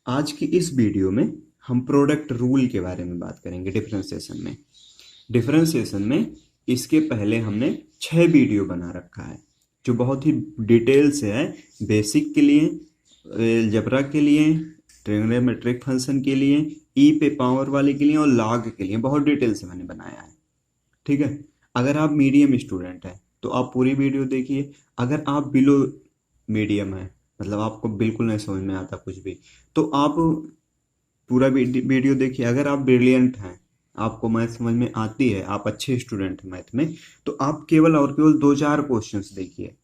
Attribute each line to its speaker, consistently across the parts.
Speaker 1: आज की इस वीडियो में हम प्रोडक्ट रूल के बारे में बात करेंगे डिफरेंशिएशन में इसके पहले हमने 6 वीडियो बना रखा है जो बहुत ही डिटेल से है। बेसिक के लिए, अलजेब्रा के लिए, ट्रिग्नोमेट्रिक फंक्शन के लिए, ई पे पावर वाले के लिए और लॉग के लिए बहुत डिटेल से मैंने बनाया है। ठीक है। अगर आप मीडियम स्टूडेंट हैं तो आप पूरी वीडियो देखिए। अगर आप बिलो मीडियम है, मतलब आपको बिल्कुल नहीं समझ में आता कुछ भी, तो आप पूरा वीडियो देखिए। अगर आप ब्रिलियंट हैं, आपको मैथ समझ में आती है, आप अच्छे स्टूडेंट हैं मैथ में, तो आप केवल और केवल 2-4 क्वेश्चंस देखिए।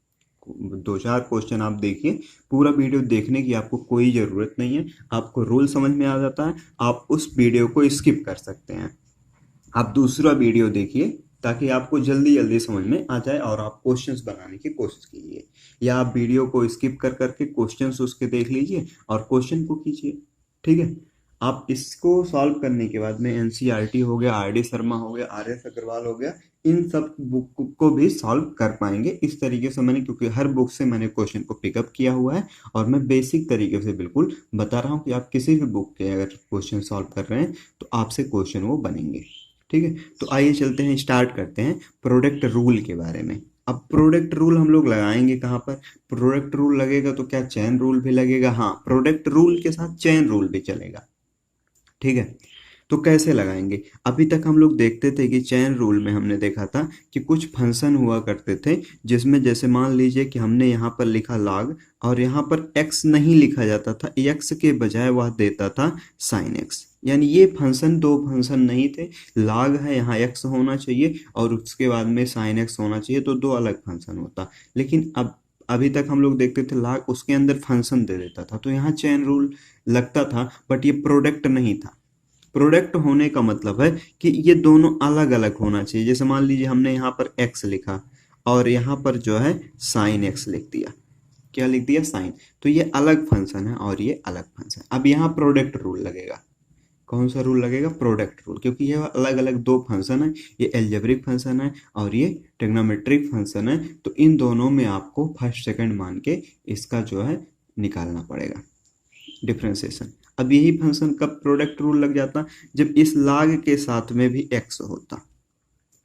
Speaker 1: 2-4 क्वेश्चन आप देखिए। पूरा वीडियो देखने की आपको कोई ज़रूरत नहीं है। आपको रूल समझ में आ जाता है, आप उस वीडियो को स्किप कर सकते हैं। आप दूसरा वीडियो देखिए ताकि आपको जल्दी जल्दी समझ में आ जाए और आप क्वेश्चंस बनाने की कोशिश कीजिए, या आप वीडियो को स्किप कर करके क्वेश्चंस उसके देख लीजिए और क्वेश्चन को कीजिए। ठीक है। आप इसको सॉल्व करने के बाद में एनसीईआरटी हो गया, आर डी शर्मा हो गया, आर एस अग्रवाल हो गया, इन सब बुक को भी सॉल्व कर पाएंगे इस तरीके से मैंने, क्योंकि हर बुक से मैंने क्वेश्चन को पिकअप किया हुआ है और मैं बेसिक तरीके से बिल्कुल बता रहा हूँ कि आप किसी भी बुक के अगर क्वेश्चन सॉल्व कर रहे हैं तो आपसे क्वेश्चन वो बनेंगे। ठीक है। तो आइए चलते हैं, स्टार्ट करते हैं प्रोडक्ट रूल के बारे में। अब प्रोडक्ट रूल हम लोग लगाएंगे कहाँ पर? प्रोडक्ट रूल लगेगा तो क्या चेन रूल भी लगेगा? हाँ, प्रोडक्ट रूल के साथ चेन रूल भी चलेगा। ठीक है। तो कैसे लगाएंगे? अभी तक हम लोग देखते थे कि चेन रूल में हमने देखा था कि कुछ फंक्शन हुआ करते थे जिसमें, जैसे मान लीजिए कि हमने यहाँ पर लिखा log और यहाँ पर x नहीं लिखा जाता था, x के बजाय वह देता था sin x। यानी ये फंक्शन दो फंक्शन नहीं थे। log है, यहाँ x होना चाहिए और उसके बाद में sin x होना चाहिए, तो दो अलग फंक्शन होता। लेकिन अब अभी तक हम लोग देखते थे log उसके अंदर फंक्शन दे देता था, तो यहाँ चेन रूल लगता था, बट ये प्रोडक्ट नहीं था। प्रोडक्ट होने का मतलब है कि ये दोनों अलग अलग होना चाहिए। जैसे मान लीजिए हमने यहाँ पर x लिखा और यहाँ पर जो है साइन x लिख दिया। क्या लिख दिया? साइन। तो ये अलग फंक्शन है और ये अलग फंक्शन। अब यहाँ प्रोडक्ट रूल लगेगा। कौन सा रूल लगेगा? प्रोडक्ट रूल, क्योंकि ये अलग अलग दो फंक्शन है। ये एल्जेब्रिक फंक्शन है और ये ट्रिग्नोमेट्रिक फंक्शन है। तो इन दोनों में आपको फर्स्ट सेकंड मान के इसका जो है निकालना पड़ेगा डिफ्रेंसिएशन। अब यही फंक्शन कब प्रोडक्ट रूल लग जाता? जब इस log के साथ में भी x होता,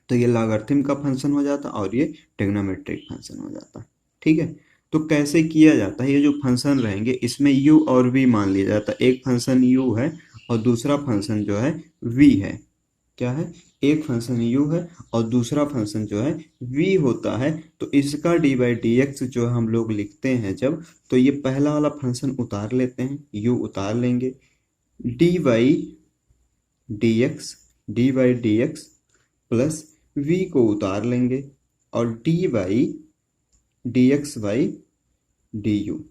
Speaker 1: तो ये लॉगरिथम का फंक्शन हो जाता और ये ट्रिग्नोमेट्रिक फंक्शन हो जाता। ठीक है। तो कैसे किया जाता है? ये जो फंक्शन रहेंगे इसमें u और v मान लिया जाता। एक फंक्शन u है और दूसरा फंक्शन जो है v है। क्या है? एक फंक्शन u है और दूसरा फंक्शन जो है v होता है। तो इसका डी बाई डी एक्स जो हम लोग लिखते हैं जब, तो ये पहला वाला फंक्शन उतार लेते हैं, u उतार लेंगे, D by d x plus v को उतार लेंगे और D by d x by D you.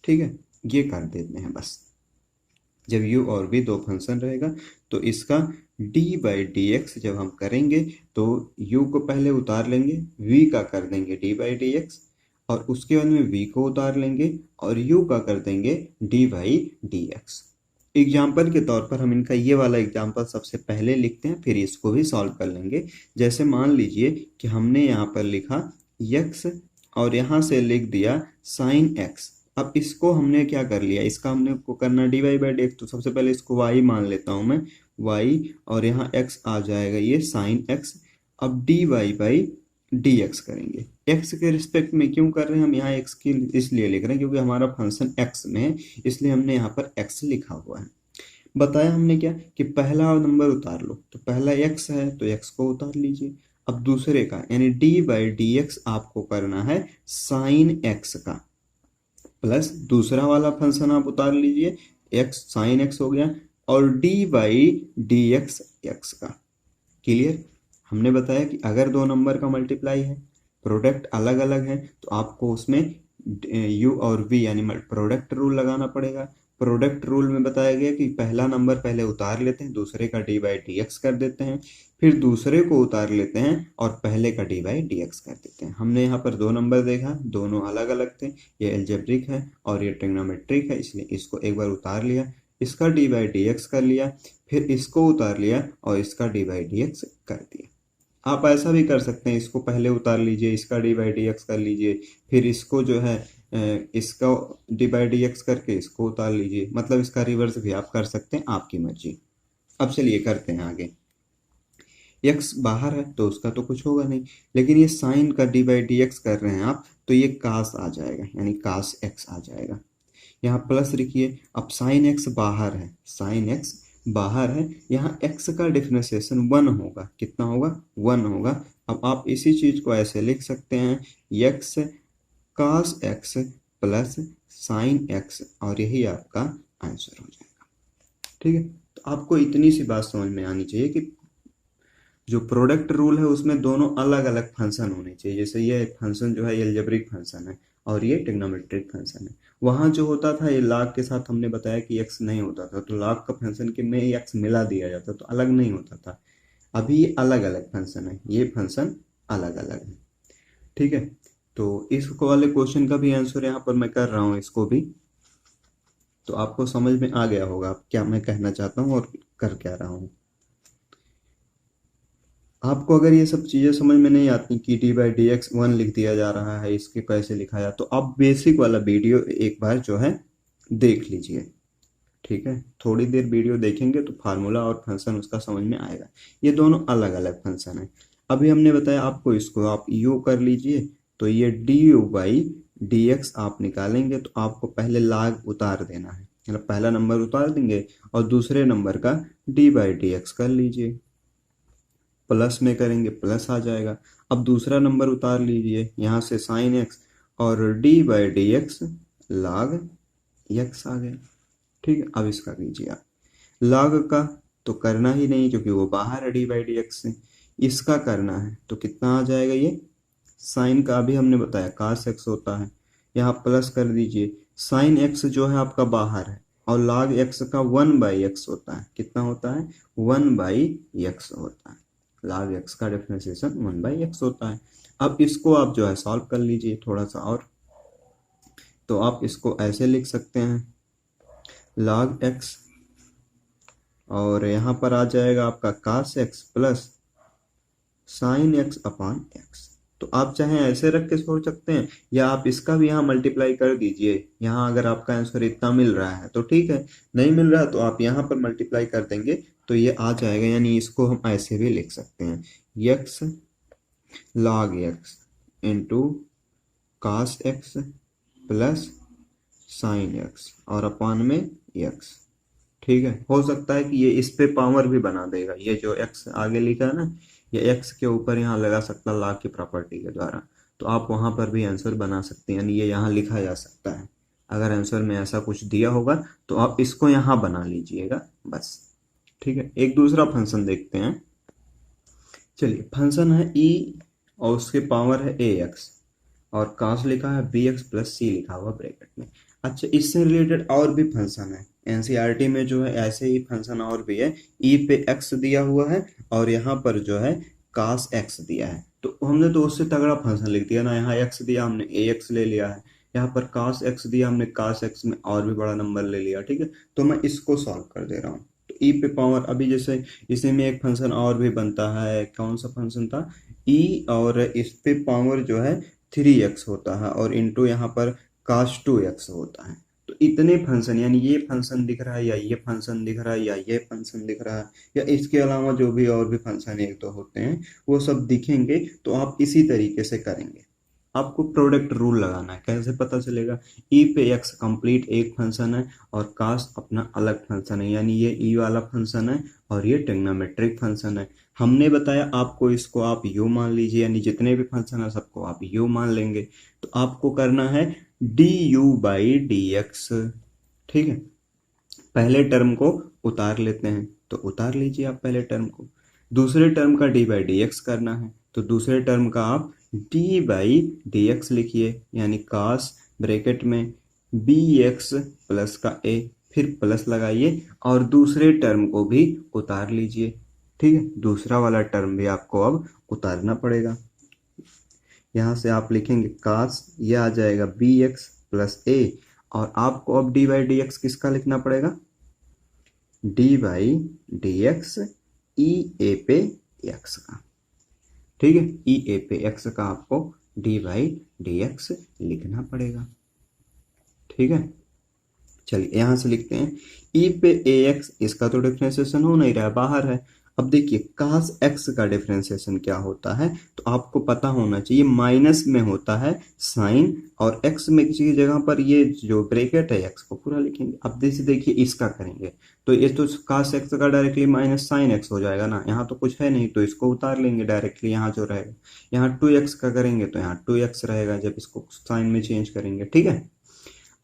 Speaker 1: ठीक है। ये कर देते हैं बस। जब u और v दो फंक्शन रहेगा तो इसका d बाई डी एक्स जब हम करेंगे तो u को पहले उतार लेंगे, v का कर देंगे d बाई डी एक्स और उसके बाद में v को उतार लेंगे और u का कर देंगे d by d x. Example के तौर पर हम इनका ये वाला एग्जाम्पल सबसे पहले लिखते हैं, फिर इसको भी सॉल्व कर लेंगे। जैसे मान लीजिए कि हमने यहाँ पर लिखा x और यहाँ से लिख दिया साइन x। अब इसको हमने क्या कर लिया? इसका हमने को करना d y by d x, तो सबसे पहले इसको y मान लेता हूँ मैं, y और यहाँ x आ जाएगा ये साइन x। अब d y by d x करेंगे। x के रिस्पेक्ट में क्यों कर रहे हैं हम यहाँ? x की इसलिए लिख रहे हैं क्योंकि हमारा फंक्शन x में है, इसलिए हमने यहाँ पर x लिखा हुआ है। बताया हमने क्या कि पहला नंबर उतार लो, तो पहला x है तो x को उतार लीजिए। अब दूसरे का यानी डी बाई डी एक्स आपको करना है साइन x का, प्लस दूसरा वाला फंक्शन आप उतार लीजिए, x साइन x हो गया और d by d x x का। क्लियर? हमने बताया कि अगर दो नंबर का मल्टीप्लाई है, प्रोडक्ट अलग अलग है, तो आपको उसमें u और v यानी प्रोडक्ट रूल लगाना पड़ेगा। प्रोडक्ट रूल में बताया गया कि पहला नंबर पहले उतार लेते हैं, दूसरे का डी बाई डी एक्स कर देते हैं, फिर दूसरे को उतार लेते हैं और पहले का डी बाई डी एक्स कर देते हैं। हमने यहाँ पर दो नंबर देखा, दोनों अलग अलग थे। ये एल्जेब्रिक है और ये ट्रिग्नोमेट्रिक है, इसलिए इसको एक बार उतार लिया, इसका डी बाई डी एक्स कर लिया, फिर इसको उतार लिया और इसका डी बाई डी एक्स कर दिया। आप ऐसा भी कर सकते हैं, इसको पहले उतार लीजिए, इसका डी बाई डी एक्स कर लीजिए, फिर इसको जो है इसका डी बाई डी एक्स करके इसको उतार लीजिए, मतलब इसका रिवर्स भी आप कर सकते हैं, आपकी मर्जी। अब चलिए करते हैं आगे। एक्स बाहर है तो उसका तो कुछ होगा नहीं, लेकिन ये साइन का डी बाई डी एक्स कर रहे हैं आप, तो ये कास आ जाएगा, यानी कास एक्स आ जाएगा। यहाँ प्लस लिखिए। अब साइन एक्स बाहर है, साइन एक्स बाहर है, यहाँ एक्स का डिफरेंशिएशन 1 होगा। कितना होगा? 1 होगा। अब आप इसी चीज को ऐसे लिख सकते हैं, एक्स कास एक्स प्लस साइन एक्स, और यही आपका आंसर हो जाएगा। ठीक है, तो आपको इतनी सी बात समझ में आनी चाहिए कि जो प्रोडक्ट रूल है उसमें दोनों अलग अलग फंक्शन होने चाहिए। जैसे ये फंक्शन जो है ये अलजेब्रिक फंक्शन है और ये ट्रिग्नोमेट्रिक फंक्शन है। वहां जो होता था ये log के साथ, हमने बताया कि x नहीं होता था, तो log का फंक्शन के में x मिला दिया जाता तो अलग नहीं होता था। अभी ये अलग अलग फंक्शन है, ये फंक्शन अलग अलग है। ठीक है, तो इस वाले क्वेश्चन का भी आंसर यहाँ पर मैं कर रहा हूँ, इसको भी। तो आपको समझ में आ गया होगा क्या मैं कहना चाहता हूँ और कर क्या रहा हूँ। आपको अगर ये सब चीज़ें समझ में नहीं आती कि डी बाई डी एक्स 1 लिख दिया जा रहा है, इसके कैसे लिखा जाए, तो आप बेसिक वाला वीडियो एक बार जो है देख लीजिए। ठीक है, थोड़ी देर वीडियो देखेंगे तो फार्मूला और फंक्शन उसका समझ में आएगा। ये दोनों अलग अलग फंक्शन है। अभी हमने बताया आपको, इसको आप यू कर लीजिए, तो ये D you by d x आप निकालेंगे तो आपको पहले लाग उतार देना है, मतलब पहला नंबर उतार देंगे और दूसरे नंबर का डी बाई डी एक्स कर लीजिए। प्लस में करेंगे प्लस आ जाएगा। अब दूसरा नंबर उतार लीजिए, यहाँ से साइन एक्स और डी बाई डी एक्स लाग एक्स आ गया। ठीक है, अब इसका कीजिए आप। लॉग का तो करना ही नहीं क्योंकि वो बाहर है डी बाई डी एक्स से। इसका करना है तो कितना आ जाएगा? ये साइन का अभी हमने बताया कास एक्स होता है, यहाँ प्लस कर दीजिए। साइन एक्स जो है आपका बाहर है और लॉग एक्स का 1 बाई एक्स होता है। कितना होता है? 1 बाई एक्स होता है। लॉग एक्स का डिफरेंशिएशन 1 बाई एक्स होता है। अब इसको आप जो है सॉल्व कर लीजिए थोड़ा सा और, तो आप इसको ऐसे लिख सकते हैं, log x, और यहाँ पर आ जाएगा आपका cos x plus sine x upon x. तो आप चाहे ऐसे रख के सोच सकते हैं, या आप इसका भी यहाँ मल्टीप्लाई कर दीजिए। यहाँ अगर आपका आंसर इतना मिल रहा है तो ठीक है, नहीं मिल रहा तो आप यहाँ पर मल्टीप्लाई कर देंगे तो ये आ जाएगा। यानी इसको हम ऐसे भी लिख सकते हैं, x log x into cos x plus sine x और अपॉन में x। ठीक है, हो सकता है कि ये इस पे पावर भी बना देगा, ये जो x आगे लिखा है ना, ये x के ऊपर यहाँ लगा सकता है लॉग की प्रॉपर्टी के द्वारा, तो आप वहां पर भी आंसर बना सकते हैं। यानी ये यहाँ लिखा जा सकता है। अगर आंसर में ऐसा कुछ दिया होगा तो आप इसको यहाँ बना लीजिएगा बस। ठीक है, एक दूसरा फंक्शन देखते हैं। चलिए, फंक्शन है e और उसके पावर है ax और कास लिखा है bx प्लस सी लिखा हुआ ब्रैकेट में। अच्छा, इससे रिलेटेड और भी फंक्शन है एनसीईआरटी में, जो है ऐसे ही फंक्शन और भी है। ई पे x दिया हुआ है और यहाँ पर जो है कास x दिया है, तो हमने तो उससे तगड़ा फंक्शन लिख दिया ना। यहाँ x दिया हमने ax ले लिया है, यहाँ पर कास x दिया हमने कास x में और भी बड़ा नंबर ले लिया। ठीक है, तो मैं इसको सॉल्व कर दे रहा हूँ। तो ई पे पावर, अभी जैसे इसी में एक फंक्शन और भी बनता है, कौन सा फंक्शन था? ई, और इस पे पावर जो है 3x होता है और इंटू यहाँ पर कास 2x होता है। तो इतने फंक्शन, यानी ये फंक्शन दिख रहा है या ये फंक्शन दिख रहा है या ये फंक्शन दिख रहा है, या इसके अलावा जो भी और भी फंक्शन एक दो होते हैं वो सब दिखेंगे, तो आप इसी तरीके से करेंगे। आपको प्रोडक्ट रूल लगाना है। कैसे पता चलेगा? ई पे एक्स कंप्लीट एक फंक्शन है और कास अपना अलग फंक्शन है, यानी ये ई वाला फंक्शन है और ये ट्रिग्नोमेट्रिक फंक्शन है। हमने बताया आपको, इसको आप यू मान लीजिए, यानी जितने भी फंक्शन है सबको आप यू मान लेंगे। तो आपको करना है D you by d x. ठीक है, पहले टर्म को उतार लेते हैं, तो उतार लीजिए आप पहले टर्म को। दूसरे टर्म का डी बाई डी एक्स करना है, तो दूसरे टर्म का आप डी बाई डी एक्स लिखिए, यानी कास ब्रैकेट में बी एक्स प्लस का ए, फिर प्लस लगाइए और दूसरे टर्म को भी उतार लीजिए। ठीक है, दूसरा वाला टर्म भी आपको अब उतारना पड़ेगा। यहाँ से आप लिखेंगे कास, ये आ जाएगा बी एक्स प्लस ए, और आपको अब डी बाई डी एक्स किसका लिखना पड़ेगा? डी बाई डी एक्स ई ए पे एक्स का। ठीक है, ई ए पे एक्स का आपको डी बाई डी एक्स लिखना पड़ेगा। ठीक है, चलिए यहाँ से लिखते हैं ई पे ए एक्स, इसका तो डिफ्रेंसिएशन हो नहीं रहा है, बाहर है। अब देखिए कास एक्स का डिफ्रेंसिएशन क्या होता है, तो आपको पता होना चाहिए, माइनस में होता है साइन, और एक्स में किसी जगह पर ये जो ब्रैकेट है एक्स को पूरा लिखेंगे। अब जैसे देखिए इसका करेंगे तो ये तो कास एक्स का डायरेक्टली माइनस साइन एक्स हो जाएगा ना, यहाँ तो कुछ है नहीं तो इसको उतार लेंगे डायरेक्टली, यहाँ जो रहेगा। यहाँ 2x का करेंगे तो यहाँ 2x रहेगा जब इसको साइन में चेंज करेंगे, ठीक है।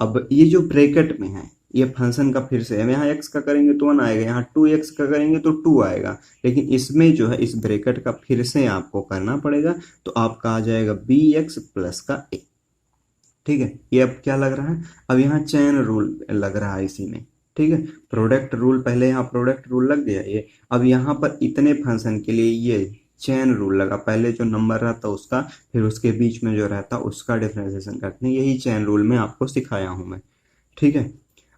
Speaker 1: अब ये जो ब्रैकेट में है ये फंक्शन का फिर से, हम यहाँ x का करेंगे तो 1 आएगा, यहाँ 2x का करेंगे तो 2 आएगा, लेकिन इसमें जो है इस ब्रैकेट का फिर से आपको करना पड़ेगा, तो आपका आ जाएगा bx प्लस का a। ठीक है, ये अब क्या लग रहा है, अब यहाँ चेन रूल लग रहा है इसी में, ठीक है। प्रोडक्ट रूल, पहले यहाँ प्रोडक्ट रूल लग गया ये, अब यहाँ पर इतने फंक्शन के लिए ये चेन रूल लगा, पहले जो नंबर रहता उसका, फिर उसके बीच में जो रहता उसका डिफरेंशिएशन करते हैं, यही चेन रूल में आपको सिखाया हूँ मैं, ठीक है।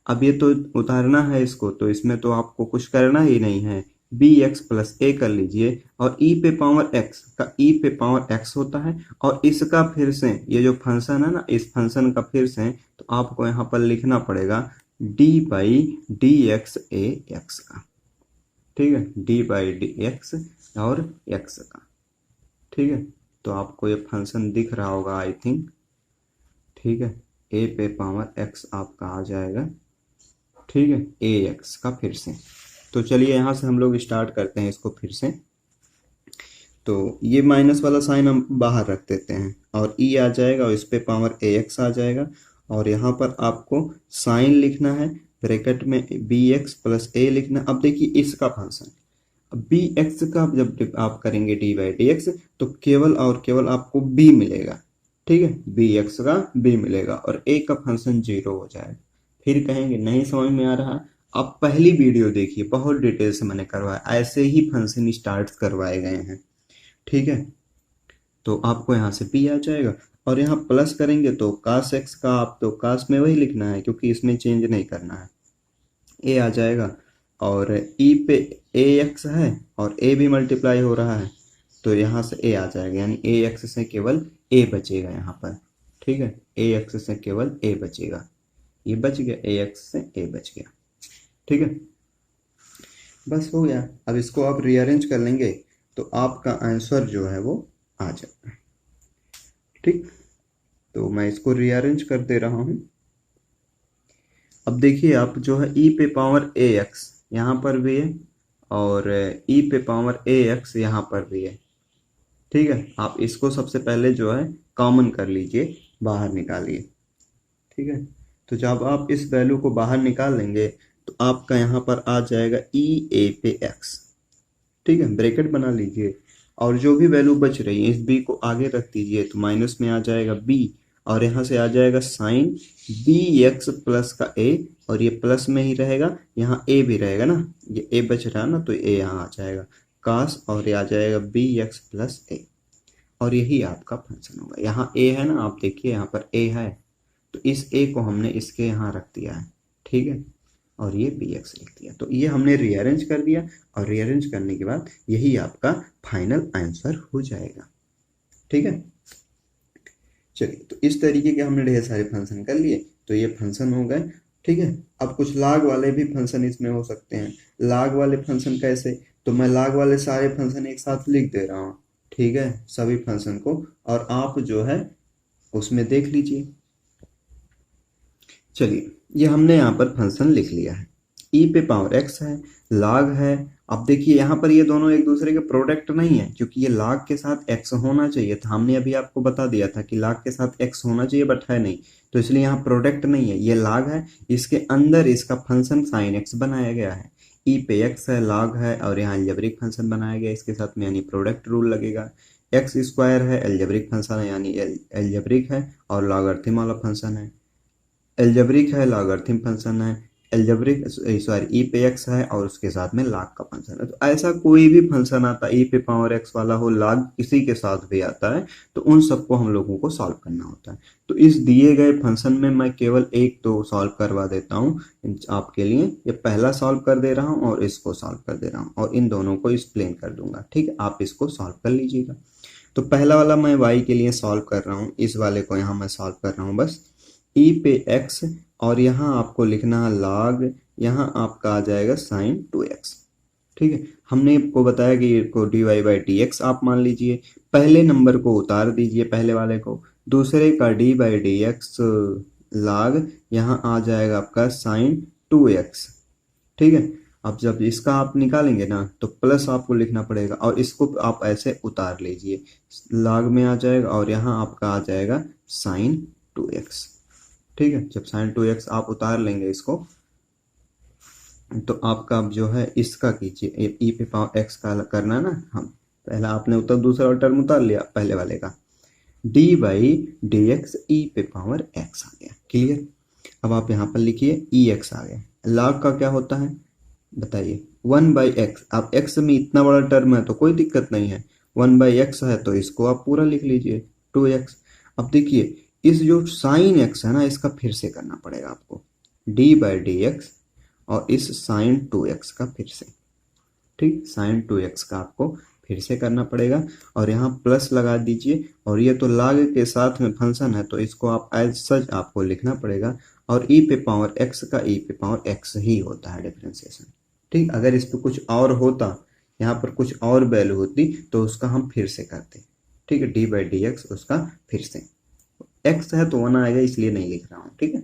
Speaker 1: अब ये तो उतारना है इसको, तो इसमें तो आपको कुछ करना ही नहीं है, बी एक्स प्लस ए कर लीजिए, और ई पे पावर एक्स का ई पे पावर एक्स होता है, और इसका फिर से ये जो फंक्शन है ना, इस फंक्शन का फिर से तो आपको यहाँ पर लिखना पड़ेगा D by d x A x का, ठीक है, डी बाई डी एक्स और एक्स का, ठीक है। तो आपको ये फंक्शन दिख रहा होगा आई थिंक, ठीक है, ए पे पावर एक्स आपका आ जाएगा, ठीक है, ए एक्स का फिर से। तो चलिए यहाँ से हम लोग स्टार्ट करते हैं इसको फिर से। तो ये माइनस वाला साइन हम बाहर रख देते हैं, और ई आ जाएगा और इस पे पावर ए एक्स आ जाएगा, और यहाँ पर आपको साइन लिखना है, ब्रैकेट में बी एक्स प्लस ए लिखना। अब देखिए इसका फंक्शन, बी एक्स का जब आप करेंगे डी बाई डी एक्स तो केवल और केवल आपको बी मिलेगा, ठीक है, बी एक्स का बी मिलेगा, और ए का फंक्शन 0 हो जाएगा। फिर कहेंगे नहीं समझ में आ रहा, आप पहली वीडियो देखिए, बहुत डिटेल से मैंने करवाया, ऐसे ही फंक्शन स्टार्ट करवाए गए हैं, ठीक है। तो आपको यहाँ से बी आ जाएगा, और यहाँ प्लस करेंगे तो कास एक्स का, आप तो कास में वही लिखना है क्योंकि इसमें चेंज नहीं करना है, ए आ जाएगा, और ई पे ए एक्स है और ए भी मल्टीप्लाई हो रहा है, तो यहाँ से ए आ जाएगा, यानी ए एक्स से केवल ए बचेगा यहाँ पर, ठीक है, ए एक्स से केवल ए बचेगा, ये बच गया, ए एक्स से ए बच गया, ठीक है, बस हो गया। अब इसको आप रीअरेंज कर लेंगे तो आपका आंसर जो है वो आ जाएगा, ठीक। तो मैं इसको रीअरेंज कर दे रहा हूँ। अब देखिए आप जो है ई पे पावर ए एक्स यहाँ पर भी है, और ई पे पावर ए एक्स यहाँ पर भी है, ठीक है। आप इसको सबसे पहले जो है कॉमन कर लीजिए, बाहर निकालिए, ठीक है। तो जब आप इस वैल्यू को बाहर निकाल लेंगे तो आपका यहाँ पर आ जाएगा ई ए पे एक्स, ठीक है, ब्रैकेट बना लीजिए, और जो भी वैल्यू बच रही है इस बी को आगे रख दीजिए, तो माइनस में आ जाएगा बी, और यहाँ से आ जाएगा साइन बी एक्स प्लस का ए, और ये प्लस में ही रहेगा, यहाँ ए भी रहेगा ना, ये ए बच रहा है ना, तो ए यहाँ आ जाएगा कास, और ये आ जाएगा बी एक्स प्लस ए, और यही आपका फंक्शन होगा। यहाँ ए है ना, आप देखिए यहाँ पर ए है, तो इस ए को हमने इसके यहाँ रख दिया है, ठीक है, और ये बी एक्स लिख दिया, तो ये हमने रीअरेंज कर दिया, और रीअरेंज करने के बाद यही आपका फाइनल आंसर हो जाएगा, ठीक है। चलिए, तो इस तरीके के हमने ढेर सारे फंक्शन कर लिए, तो ये फंक्शन हो गए, ठीक है। अब कुछ लाग वाले भी फंक्शन इसमें हो सकते हैं। लाग वाले फंक्शन कैसे, तो मैं लाग वाले सारे फंक्शन एक साथ लिख दे रहा हूँ, ठीक है, सभी फंक्शन को, और आप जो है उसमें देख लीजिए। चलिए, ये हमने यहाँ पर फंक्शन लिख लिया है, ई पे पावर एक्स है, लाग है। अब देखिए यहाँ पर ये दोनों एक दूसरे के प्रोडक्ट नहीं है, क्योंकि ये लाग के साथ एक्स होना चाहिए था, हमने अभी आपको बता दिया था कि लाग के साथ एक्स होना चाहिए, बट है नहीं, तो इसलिए यहाँ प्रोडक्ट नहीं है, ये लाग है, इसके अंदर इसका फंक्शन साइन एक्स बनाया गया है, ई पे एक्स है, लाग है, और यहाँ एल्जेब्रिक फंक्शन बनाया गया इसके साथ में, यानी प्रोडक्ट रूल लगेगा। एक्स स्क्वायर है, एल्जेब्रिक फंक्शन है, यानी एल्जेब्रिक है, और लॉगरिथम वाला फंक्शन है, एल्जेब्रिक है, लॉगरिथम फंक्शन है, एल्जेब्रिक सॉरी ई पे एक्स है, और उसके साथ में लाग का फंक्शन है। तो ऐसा कोई भी फंक्शन आता है ई पे पावर एक्स वाला हो, लाग किसी के साथ भी आता है, तो उन सबको हम लोगों को सॉल्व करना होता है। तो इस दिए गए फंक्शन में मैं केवल एक तो सॉल्व करवा देता हूँ आपके लिए, ये पहला सॉल्व कर दे रहा हूँ और इसको सॉल्व कर दे रहा हूँ, और इन दोनों को एक्सप्लेन कर दूंगा, ठीक है, आप इसको सॉल्व कर लीजिएगा। तो पहला वाला मैं y के लिए सॉल्व कर रहा हूँ, इस वाले को यहाँ मैं सॉल्व कर रहा हूँ बस, ई पे एक्स, और यहाँ आपको लिखना है log, यहाँ आपका आ जाएगा sin 2x। ठीक है, हमने आपको बताया कि इसको dy बाई डी एक्स आप मान लीजिए, पहले नंबर को उतार दीजिए पहले वाले को, दूसरे का D by d x log, यहाँ आ जाएगा आपका sin 2x। ठीक है, अब जब इसका आप निकालेंगे ना तो प्लस आपको लिखना पड़ेगा, और इसको आप ऐसे उतार लीजिए, log में आ जाएगा और यहाँ आपका आ जाएगा sin 2x। ठीक है, जब sin 2x आप उतार लेंगे इसको, तो आपका अब जो है इसका कीजिए, ई पे पावर एक्स का करना है ना, हम पहला आपने उतर दूसरा टर्म उतार लिया पहले वाले का, डी बाई डी एक्स ई पे पावर एक्स आ गया। क्लियर, अब आप यहाँ पर लिखिए ई एक्स आ गया। log का क्या होता है बताइए, 1/x। आप x में इतना बड़ा टर्म है तो कोई दिक्कत नहीं है, 1/x है तो इसको आप पूरा लिख लीजिए 2x। अब देखिए इस जो साइन x है ना, इसका फिर से करना पड़ेगा आपको, d बाई डी एक्स, और इस साइन 2x का फिर से। ठीक, साइन 2x का आपको फिर से करना पड़ेगा, और यहाँ प्लस लगा दीजिए, और ये तो log के साथ में फंक्शन है तो इसको आप एज सच आपको लिखना पड़ेगा, और ई पे पावर एक्स का ई पे पावर एक्स ही होता है डिफरेंशिएशन। ठीक, अगर इस पर कुछ और होता, यहाँ पर कुछ और वैल्यू होती तो उसका हम फिर से करते। ठीक है, डी बाई डी एक्स उसका फिर से, एक्स है तो 1 आएगा इसलिए नहीं लिख रहा हूँ। ठीक है,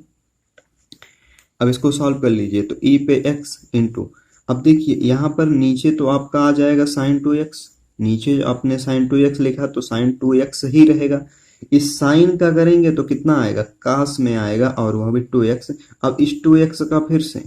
Speaker 1: अब इसको सॉल्व कर लीजिए, तो ई पे एक्स इंटू, अब देखिए यहाँ पर नीचे तो आपका आ जाएगा साइन 2x, नीचे आपने साइन 2x लिखा तो साइन 2x ही रहेगा, इस साइन का करेंगे तो कितना आएगा, कास में आएगा, और वह भी 2x। अब इस 2x का फिर से,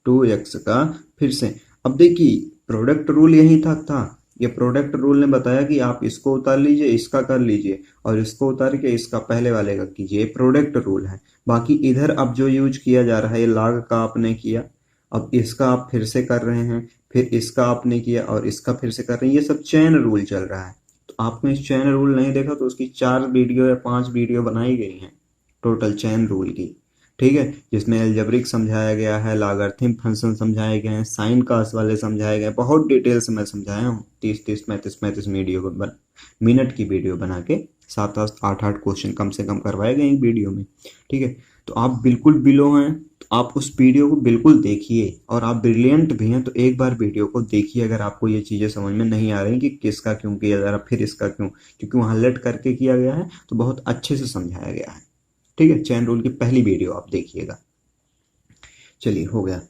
Speaker 1: 2x का फिर से, अब देखिए प्रोडक्ट रूल यही था, ये प्रोडक्ट रूल ने बताया कि आप इसको उतार लीजिए, इसका कर लीजिए, और इसको उतार के इसका पहले वाले का कीजिए, प्रोडक्ट रूल है। बाकी इधर अब जो यूज किया जा रहा है, ये log का आपने किया, अब इसका आप फिर से कर रहे हैं, फिर इसका आपने किया और इसका फिर से कर रहे हैं, ये सब चेन रूल चल रहा है। तो आपने इस चेन रूल नहीं देखा तो उसकी 4 वीडियो या 5 वीडियो बनाई गई हैं टोटल चेन रूल की। ठीक है, जिसमें अलजेब्रिक समझाया गया है, लॉगरिथम फंक्शन समझाए गए हैं, साइन कास वाले समझाए गए, बहुत डिटेल से मैं समझाया हूँ। 30-30 35-35 वीडियो मिनट की वीडियो बना के 7-7 8-8 क्वेश्चन कम से कम करवाए गए एक वीडियो में। ठीक है, तो आप बिल्कुल बिलो हैं तो आप उस वीडियो को बिल्कुल देखिए, और आप ब्रिलियंट भी हैं तो एक बार वीडियो को देखिए अगर आपको ये चीज़ें समझ में नहीं आ रही कि किसका क्यों किया जा रहा, फिर इसका क्यों, क्योंकि वहाँ लेट करके किया गया है तो बहुत अच्छे से समझाया गया है। ठीक है, चेन रूल की पहली वीडियो आप देखिएगा। चलिए हो गया,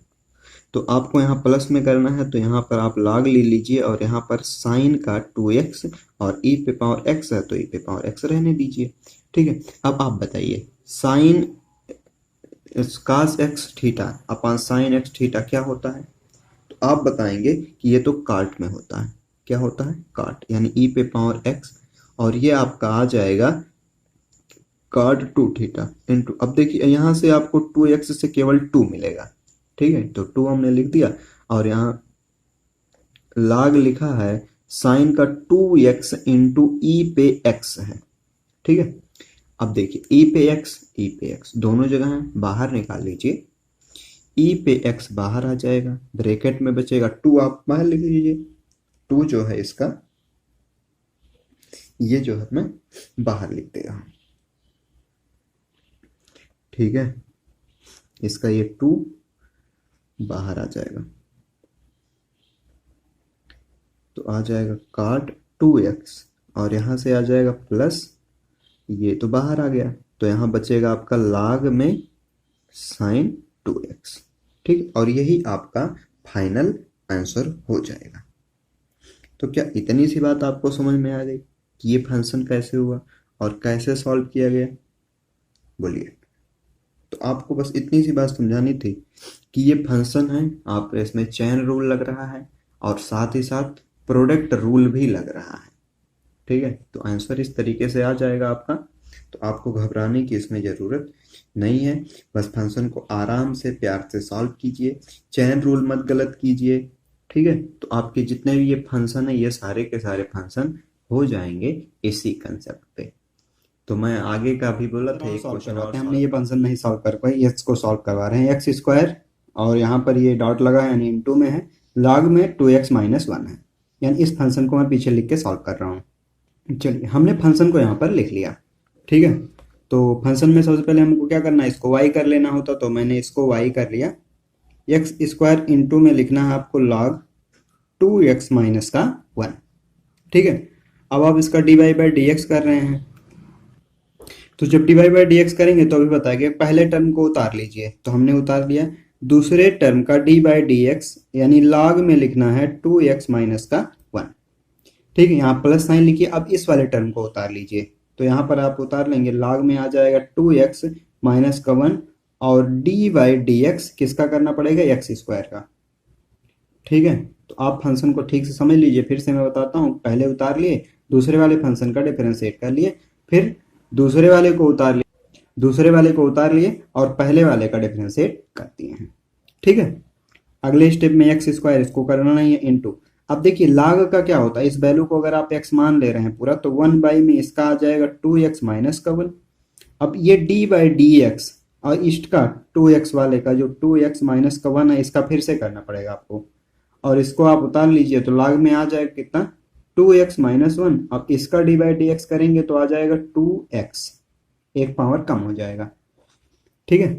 Speaker 1: तो आपको यहाँ प्लस में करना है तो यहाँ पर आप log ले लीजिए, और यहाँ पर साइन का 2x, और ई पे पावर x है तो ई पे पावर x रहने दीजिए। ठीक है, अब आप बताइए sine cos X theta upon sine X theta क्या होता है, तो आप बताएंगे कि ये तो काट में होता है। क्या होता है, काट, यानी ई पे पावर x, और ये आपका आ जाएगा cot 2 थीटा इंटू, अब देखिए यहाँ से आपको 2x से केवल 2 मिलेगा। ठीक है, तो 2 हमने लिख दिया, और यहाँ log लिखा है साइन का 2x इंटू ई पे x है। ठीक है, अब देखिए ई पे x दोनों जगह है, बाहर निकाल लीजिए, ई पे x बाहर आ जाएगा, ब्रैकेट में बचेगा 2, आप बाहर लिख लीजिए, 2 जो है इसका, ये जो है मैं बाहर लिख दे रहा हूँ। ठीक है, इसका ये 2 बाहर आ जाएगा, तो आ जाएगा cot 2x, और यहाँ से आ जाएगा प्लस, ये तो बाहर आ गया, तो यहाँ बचेगा आपका log में sin 2x। ठीक, और यही आपका फाइनल आंसर हो जाएगा। तो क्या इतनी सी बात आपको समझ में आ गई कि ये फंक्शन कैसे हुआ और कैसे सॉल्व किया गया? बोलिए, तो आपको बस इतनी सी बात समझानी थी कि ये फंक्शन है, आप इसमें चेन रूल लग रहा है और साथ ही साथ प्रोडक्ट रूल भी लग रहा है। ठीक है, तो आंसर इस तरीके से आ जाएगा आपका, तो आपको घबराने की इसमें ज़रूरत नहीं है। बस फंक्शन को आराम से प्यार से सॉल्व कीजिए, चेन रूल मत गलत कीजिए। ठीक है, तो आपके जितने भी ये फंक्शन है ये सारे के सारे फंक्शन हो जाएंगे इसी कंसेप्ट पे। तो मैं आगे का भी बोला था, एक क्वेश्चन आते हैं, हमने ये फंक्शन नहीं सॉल्व कर पाए, एक्स को सॉल्व करवा रहे हैं, एक्स स्क्वायर, और यहाँ पर ये डॉट लगा है यानी इनटू में है, log में 2x माइनस 1 है, यानी इस फंक्शन को मैं पीछे लिख के सॉल्व कर रहा हूँ। चलिए, हमने फंक्शन को यहाँ पर लिख लिया। ठीक है, तो फंक्शन में सबसे पहले हमको क्या करना है, इसको y कर लेना होता, तो मैंने इसको y कर लिया। एक्स स्क्वायर इंटू में लिखना है आपको log 2x माइनस का 1। ठीक है, अब आप इसका dy बाई डी एक्स कर रहे हैं, तो जब dy बाई डी एक्स करेंगे तो अभी बताएंगे पहले टर्म को उतार लीजिए, तो हमने उतार लिया। दूसरे टर्म का डी बाई डी एक्स यानी log में लिखना है 2x माइनस का 1। ठीक है, यहाँ प्लस साइन लिखिए। अब इस वाले टर्म को उतार लीजिए, तो यहाँ पर आप उतार लेंगे, log में आ जाएगा 2x माइनस का 1 और डी बाई डी एक्स किसका करना पड़ेगा, एक्स स्क्वायर का। ठीक है, तो आप फंक्शन को ठीक से समझ लीजिए, फिर से मैं बताता हूँ। पहले उतार लिए, दूसरे वाले फंक्शन का डिफरेंशिएट कर लिए, फिर दूसरे वाले को उतार लिए, और पहले वाले का डिफरेंशिएट कर दिए हैं। ठीक है, अगले स्टेप में एक्स स्क्वायर इसको करना नहीं है इनटू। अब देखिए log का क्या होता है, इस वैल्यू को अगर आप x मान ले रहे हैं पूरा, तो 1 बाई में इसका आ जाएगा 2x माइनस का 1। अब ये d बाई डी एक्स और इस्ट का 2x वाले का जो 2x माइनस का 1 है, इसका फिर से करना पड़ेगा आपको, और इसको आप उतार लीजिए, तो log में आ जाएगा कितना, 2x माइनस 1। अब इसका d बाई डी एक्स करेंगे तो आ जाएगा 2x, एक पावर कम हो जाएगा। ठीक है,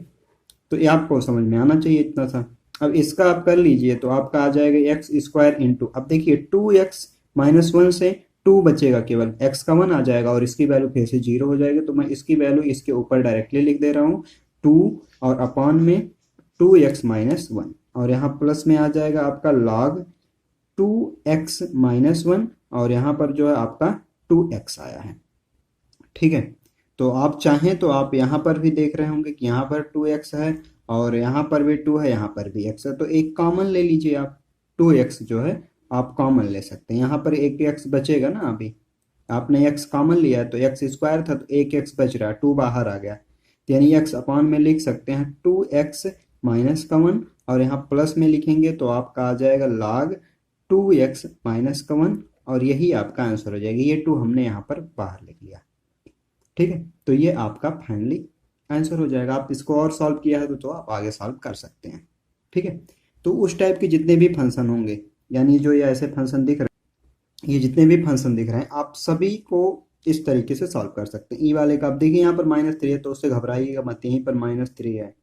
Speaker 1: तो ये आपको समझ में आना चाहिए इतना सा। अब इसका आप कर लीजिए, तो आपका आ जाएगा एक्स स्क्वायर इंटू, अब देखिए 2x माइनस 1 से 2 बचेगा, केवल x का 1 आ जाएगा और इसकी वैल्यू फिर से 0 हो जाएगी। तो मैं इसकी वैल्यू इसके ऊपर डायरेक्टली लिख दे रहा हूँ, 2 और अपॉन में 2x माइनस 1, और यहाँ प्लस में आ जाएगा आपका log 2x माइनस 1, और यहाँ पर जो है आपका 2x आया है। ठीक है, तो आप चाहें तो आप यहाँ पर भी देख रहे होंगे कि यहाँ पर 2x है और यहाँ पर भी 2 है, यहाँ पर भी x है, तो एक कॉमन ले लीजिए आप, 2x जो है आप कॉमन ले सकते हैं। यहाँ पर एक x बचेगा ना, अभी आपने x कॉमन लिया है तो x स्क्वायर था, तो एक x बच रहा है, 2 बाहर आ गया, तो यानी x अपॉन में लिख सकते हैं 2x माइनस का 1, और यहाँ प्लस में लिखेंगे तो आपका आ जाएगा log 2x माइनस का 1, और यही आपका आंसर हो जाएगा। ये 2 हमने यहाँ पर बाहर लिख लिया। ठीक है, तो ये आपका फाइनली आंसर हो जाएगा। आप इसको और सॉल्व किया है तो आप आगे सॉल्व कर सकते हैं। ठीक है, तो उस टाइप के जितने भी फंक्शन होंगे, यानी जो ये ऐसे फंक्शन दिख रहे हैं, ये जितने भी फंक्शन दिख रहे हैं, आप सभी को इस तरीके से सॉल्व कर सकते हैं। ई वाले का आप देखिए यहाँ पर -3 है, तो उससे घबराइएगा मत, यहीं पर -3 है।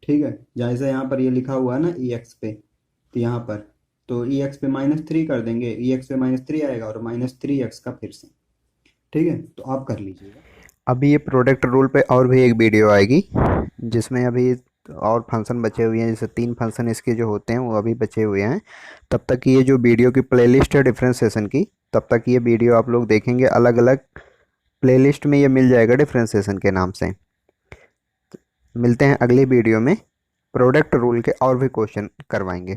Speaker 1: ठीक है, जैसे यहाँ पर ये लिखा हुआ है ना ई एक्स पे, तो यहाँ पर तो ई एक्स पे -3 कर देंगे, ई एक्स पे -3 आएगा और -3x का फिर से। ठीक है, तो आप कर लीजिएगा।
Speaker 2: अभी ये प्रोडक्ट रूल पे और भी एक वीडियो आएगी जिसमें अभी और फंक्शन बचे हुए हैं, जैसे 3 फंक्शन इसके जो होते हैं वो अभी बचे हुए हैं। तब तक ये जो वीडियो की प्लेलिस्ट है डिफरेंशिएशन की, तब तक ये वीडियो आप लोग देखेंगे, अलग अलग प्लेलिस्ट में ये मिल जाएगा डिफरेंशिएशन के नाम से। मिलते हैं अगली वीडियो में, प्रोडक्ट रूल के और भी क्वेश्चन करवाएंगे।